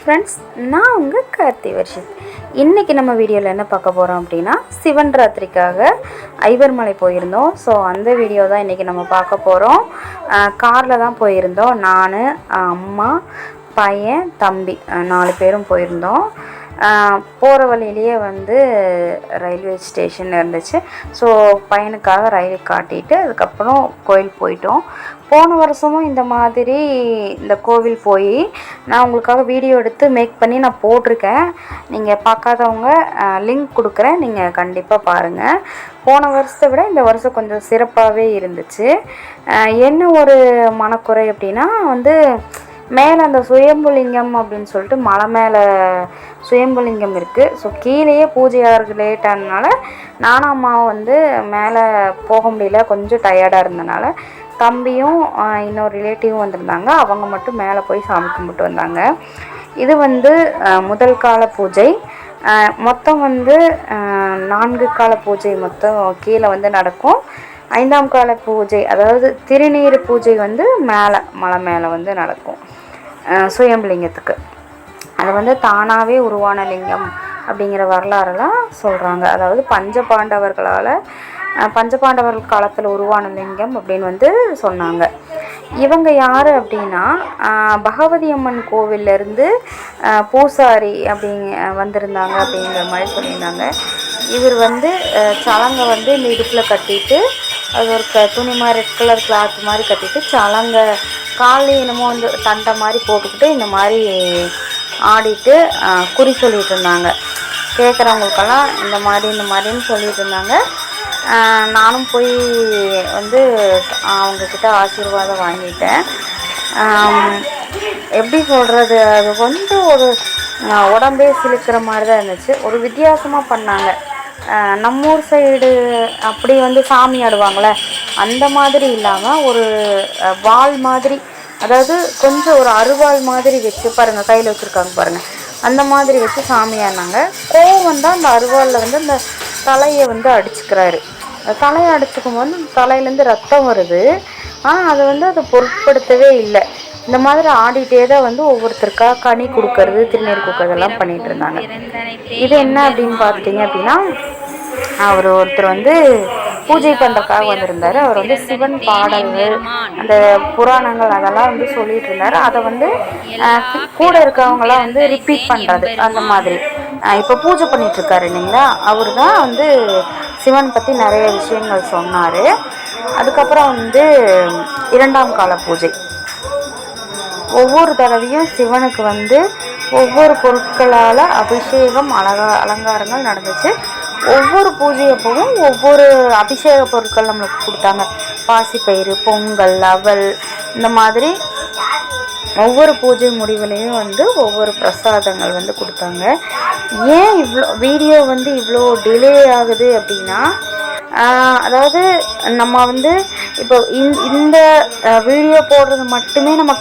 Friends, நான் உங்கள் கார்த்தி வர்ஷித். இன்றைக்கி நம்ம வீடியோவில் என்ன பார்க்க போகிறோம் அப்படின்னா, சிவன் ராத்திரிக்காக ஐவர்மலை போயிருந்தோம். ஸோ அந்த வீடியோ தான் இன்றைக்கி நம்ம பார்க்க போகிறோம். காரில் தான் போயிருந்தோம். நான், அம்மா, பையன், தம்பி 4 பேரும் போயிருந்தோம். போகிற வழியிலேயே ரயில்வே ஸ்டேஷன் இருந்துச்சு. ஸோ பையனுக்காக ரயில் காட்டிட்டு அதுக்கப்புறம் கோயில் போயிட்டோம். போன வருஷமும் இந்த மாதிரி இந்த கோவில் போய் நான் உங்களுக்காக வீடியோ எடுத்து மேக் பண்ணி நான் போட்டிருக்கேன். நீங்கள் பார்க்காதவங்க லிங்க் கொடுக்குறேன், நீங்கள் கண்டிப்பாக பாருங்கள். போன வருஷத்தை விட இந்த வருஷம் கொஞ்சம் சிறப்பாகவே இருந்துச்சு. என்ன ஒரு மனக்குறை அப்படின்னா மேலே அந்த சுயம்புலிங்கம் அப்படின்னு சொல்லிட்டு மலை மேலே சுயம்புலிங்கம் இருக்குது. ஸோ கீழேயே பூஜையாருக்கு லேட் ஆனதுனால நானும் அம்மாவும் மேலே போக முடியல. கொஞ்சம் டயர்டாக இருந்தனால தம்பியும் இன்னொரு ரிலேட்டிவும் வந்திருந்தாங்க. அவங்க மட்டும் மேலே போய் சாமி கும்பிட்டு வந்தாங்க. இது முதல் கால பூஜை. மொத்தம் 4 கால பூஜை மொத்தம் கீழே நடக்கும். 5ஆம் கால பூஜை, அதாவது திருநீர் பூஜை மேலே மலை மேலே நடக்கும் சுயம்புலிங்கத்துக்கு. அது தானாகவே உருவான லிங்கம் அப்படிங்கிற வரலாறுலாம் சொல்கிறாங்க. அதாவது பஞ்சபாண்டவர்கள் காலத்தில் உருவான லிங்கம் அப்படின்னு சொன்னாங்க. இவங்க யார் அப்படின்னா, பகவதி அம்மன் கோவிலேருந்து பூசாரி வந்திருந்தாங்க அப்படிங்கிற மாதிரி சொல்லியிருந்தாங்க. இவர் சலங்கை இந்த இடுப்பில் கட்டிட்டு, அது ஒரு துணி மாதிரி ரெட் கலர் கிளாத் மாதிரி கட்டிட்டு, சலங்கை காலையில் என்னமோ தண்டை மாதிரி போட்டுக்கிட்டு இந்த மாதிரி ஆடிட்டு குறி சொல்லிகிட்டு இருந்தாங்க. கேட்குறவங்களுக்கெல்லாம் இந்த மாதிரின்னு சொல்லிகிட்டு இருந்தாங்க. நானும் போய் அவங்கக்கிட்ட ஆசீர்வாதம் வாங்கிட்டேன். எப்படி சொல்கிறது, அது ஒரு உடம்பே சிலுக்கிற மாதிரி தான் இருந்துச்சு. ஒரு வித்தியாசமாக பண்ணாங்க. நம்மூர் சைடு அப்படி சாமி ஆடுவாங்களே அந்த மாதிரி இல்லாமல் ஒரு வால் மாதிரி, அதாவது கொஞ்சம் ஒரு அருவாள் மாதிரி வச்சு பாருங்கள், கையில் வச்சுருக்காங்க பாருங்கள், அந்த மாதிரி வச்சு சாமி ஆடினாங்க. கோவம் தான் அந்த அருவாளில் அந்த தலையை அடிச்சுக்கிறாரு. தலையை அடிச்சுக்கும் போது தலையிலேருந்து ரத்தம் வருது. ஆனால் அதை பொருட்படுத்தவே இல்லை. இந்த மாதிரி ஆடிட்டே தான் ஒவ்வொருத்தருக்காக கனி கொடுக்கறது, திருநீர் கொடுக்கறதெல்லாம் பண்ணிகிட்டு இருந்தாங்க. இது என்ன அப்படின்னு பார்த்தீங்க அப்படின்னா, அவர் ஒருத்தர் பூஜை பண்ணுறதுக்காக வந்திருந்தார். அவர் சிவன் பாடல்கள், அந்த புராணங்கள் அதெல்லாம் சொல்லிகிட்டு இருந்தார். அதை கூட இருக்கவங்களாம் ரிப்பீட் பண்ணுறது அந்த மாதிரி. இப்போ பூஜை பண்ணிகிட்ருக்காரு இல்லைங்களா, அவர் தான் சிவன் பற்றி நிறைய விஷயங்கள் சொன்னார். அதுக்கப்புறம் 2ஆம் கால பூஜை. ஒவ்வொரு தடவையும் சிவனுக்கு ஒவ்வொரு பொருட்களால் அபிஷேகம் அலங்காரங்கள் நடந்துச்சு. ஒவ்வொரு பூஜை அப்பவும் ஒவ்வொரு அபிஷேக பொருட்கள் நம்மளுக்கு கொடுத்தாங்க. பாசிப்பயிறு, பொங்கல், அவல், இந்த மாதிரி ஒவ்வொரு பூஜை முடிவுலையும் ஒவ்வொரு பிரசாதங்கள் கொடுத்தாங்க. ஏன் இவ்வளோ வீடியோ இவ்வளோ டிலே ஆகுது அப்படின்னா, அதாவது நம்ம இப்போ இந்த வீடியோ போடுறது மட்டுமே நம்ம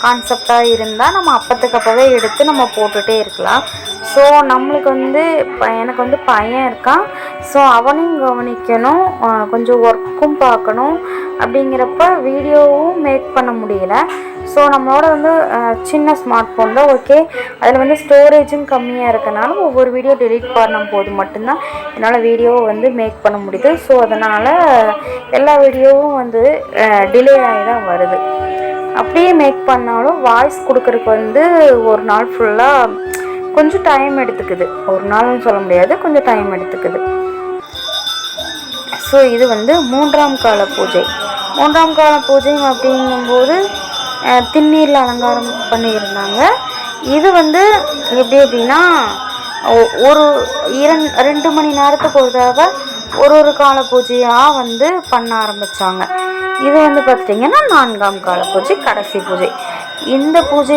கான்செப்டாக இருந்தால் நம்ம அப்போவே எடுத்து நம்ம போட்டுகிட்டே இருக்கலாம். ஸோ நம்மளுக்கு எனக்கு பையன் இருக்கான். ஸோ அவனையும் கவனிக்கணும், கொஞ்சம் ஒர்க்கும் பார்க்கணும். அப்படிங்கிறப்ப வீடியோவும் மேக் பண்ண முடியல. ஸோ நம்மளோட சின்ன ஸ்மார்ட் ஃபோன் தான், ஓகே. அதில் ஸ்டோரேஜும் கம்மியாக இருக்கனால ஒவ்வொரு வீடியோ டெலீட் பண்ணும் போது மட்டும்தான் என்னால் வீடியோவை மேக் பண்ண முடியுது. ஸோ அதனால் எல்லா வீடியோவும் டிலே ஆகி தான் வருது. அப்படியே மேக் பண்ணாலும் வாய்ஸ் கொடுக்குறதுக்கு ஒரு நாள் ஃபுல்லாக கொஞ்சம் டைம் எடுத்துக்குது. ஒரு நாள்னு சொல்ல முடியாது, கொஞ்சம் டைம் எடுத்துக்குது. ஸோ இது 3ஆம் கால பூஜை. 3ஆம் கால பூஜை அப்படிங்கும்போது திருநீரில் அலங்காரம் பண்ணியிருந்தாங்க. இது எப்படி அப்படின்னா, ஒரு 2 மணி நேரத்துக்கு ஒரு தடவை ஒரு கால பூஜையாக பண்ண ஆரம்பித்தாங்க. இது பார்த்திங்கன்னா 4ஆம் கால பூஜை, கடைசி பூஜை. இந்த பூஜை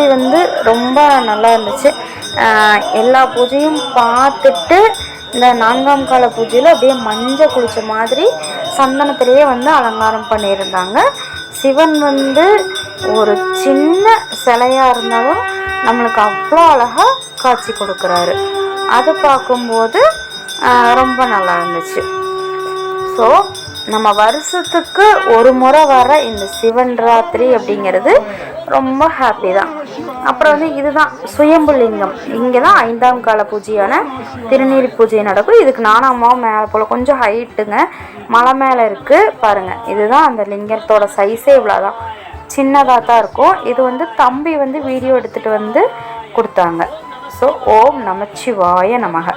ரொம்ப நல்லா இருந்துச்சு. எல்லா பூஜையும் பார்த்துட்டு இந்த 4ஆம் கால பூஜையில் அப்படியே மஞ்சள் குளித்த மாதிரி சந்தனத்திலேயே அலங்காரம் பண்ணியிருந்தாங்க. சிவன் ஒரு சின்ன சிலையாக இருந்தாலும் நம்மளுக்கு அவ்வளோ அழகாக காட்சி கொடுக்குறாரு. அதை பார்க்கும்போது ரொம்ப நல்லா இருந்துச்சு. ஸோ நம்ம வருஷத்துக்கு ஒரு முறை வர இந்த சிவன் ராத்திரி அப்படிங்கிறது ரொம்ப ஹாப்பி தான். அப்புறம் வந்து இதுதான் சுயம்புலிங்கம். இங்கே தான் 5ஆம் கால பூஜையான திருநீர் பூஜை நடக்கும். இதுக்கு நானாமாவும் மேலே போல் கொஞ்சம் ஹைட்டுங்க, மலை மேலே இருக்குது பாருங்கள். இதுதான் அந்த லிங்கத்தோட சைஸே இவ்வளோதான், சின்னதாக தான் இருக்கும். இது வந்து தம்பி வந்து வீடியோ எடுத்துகிட்டு வந்து கொடுத்தாங்க. ஸோ ஓம் நமச்சிவாய நமக.